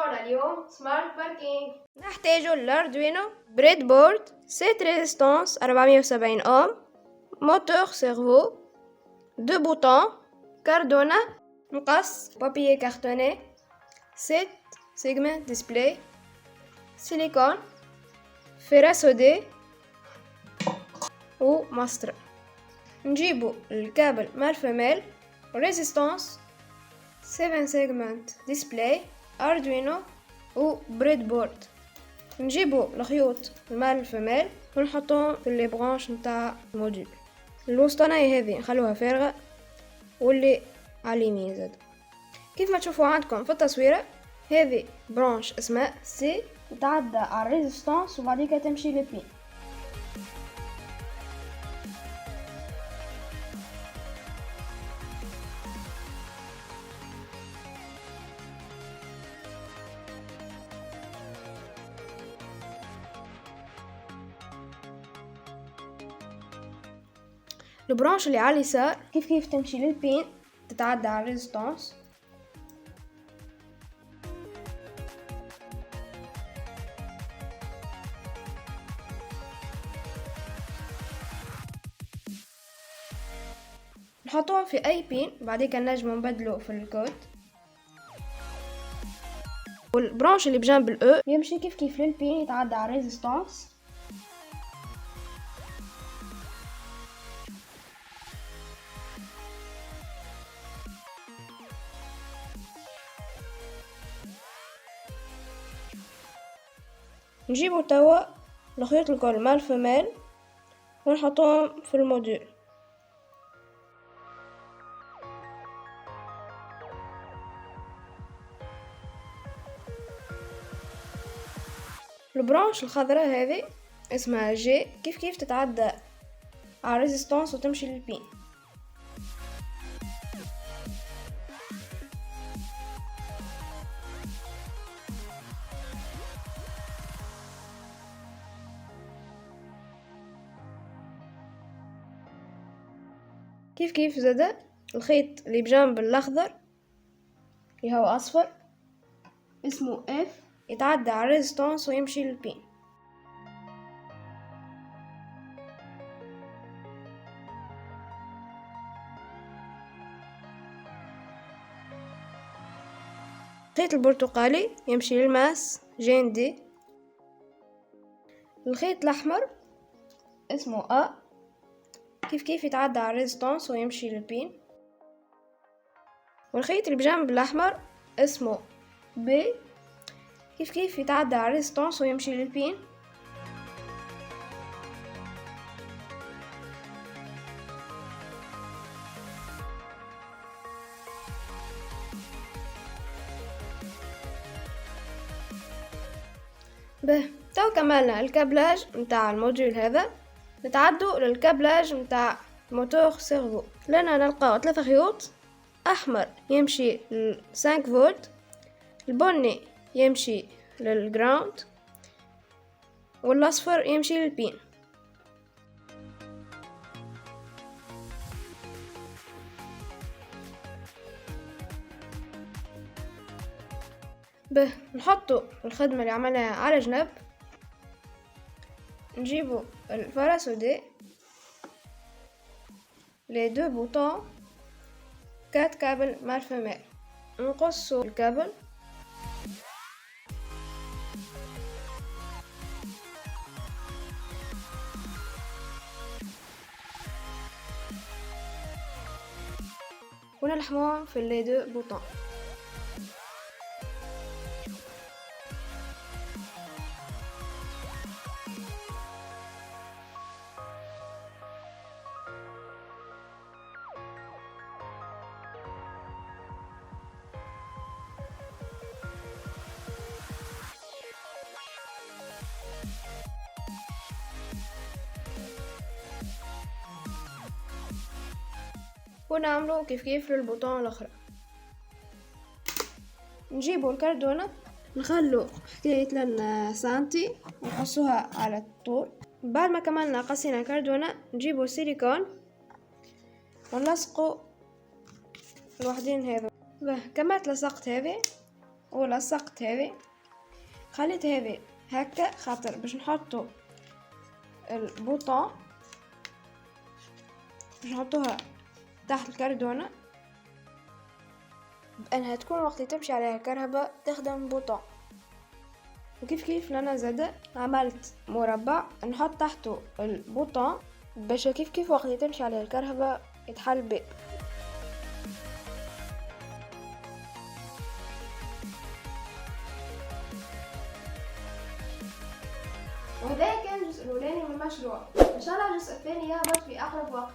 موضوعنا اليوم سمارت باركينج. نحتاج الأردوينو، بريد بورد، سيت ريزيستانس 470 أوم، موتور سيرفو، دو بوتون، كاردونا، مقص بابيي كارتوني، 7 سيجمنت ديسبلاي، سيليكون، فيرا سودي وماستر. نجيبو الكابل مال فيميل، ريزيستانس، 7 سيجمنت ديسبلاي، اردوينو وبريد بورد. نجيبو الخيوط مال الفيميل ونحطوهم في لي برانش نتاع الموديول. الوسطانية هذه نخلوها فارغة واللي على اليمين زاد كيف ما تشوفوا عندكم في التصويرة. هذه برانش اسمها سي تتعدى على الريزيستانس وبعديك تمشي للبين. البرانش اللي على اليسار كيف تمشي للبين تتعدى على الريزيستانس. نحطوهم في اي بين بعدين نجمو نبدلو في الكود. والبرانش اللي بجنب الاو يمشي كيف للبين يتعدى على الريزيستانس. نجيبو توا الخيوط الكل مال فيميل ونحطوهم في الموديول. البرانش الخضراء هذه اسمها جي كيف تتعدى على ريزيستانس وتمشي للبين. كيف زاد الخيط اللي بجنب الاخضر اللي هو اصفر اسمه اف يتعدى على الريزيستانس ويمشي للبين. الخيط البرتقالي يمشي للماس جين دي. الخيط الاحمر اسمه ا كيف يتعدى على الريزيستانس ويمشي للبين. والخيط اللي بجنب الاحمر اسمه بي كيف يتعدى على الريزيستانس ويمشي للبين. تو كملنا الكابلاج متاع الموديول هذا. نتعدو للكابلاج متاع موتور سيرفو. لنا نلقاو 3 خيوط. احمر يمشي ل 5 فولت، البني يمشي للجراوند، والاصفر يمشي للبين. نحطو الخدمة اللي عملناها على جنب. نجيبو الفراسودي، لي دو بوتون، 4 كابل مال فيميل. نقصو الكابل ونلحموهم في لي دو بوتون. ونعملو كيف للبوطون الاخرى. نجيبو الكاردونة نخلو حكاية لنا سنتي ونقصوها على الطول. بعد ما كملنا قصينا الكاردونة نجيبو سيليكون ونلصقو الوحدين هذا. كملت لصقت هذه ولصقت هذه، خليت هذه هكا خاطر باش نحطو البوطون، باش نحطوها تحت الكردونة بأنها تكون وقت تمشي عليها الكهرباء تخدم بوطون. وكيف كيف انا زادا عملت مربع نحط تحته البوطون باش كيف وقت تمشي عليه الكهرباء يتحل بيه. وهذا كان الجزء الاولاني من المشروع، ان شاء الله الجزء الثاني يهبط في اقرب وقت.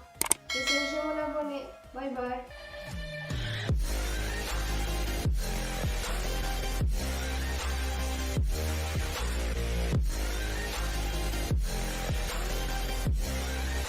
تنسوا تعملوا باي باي.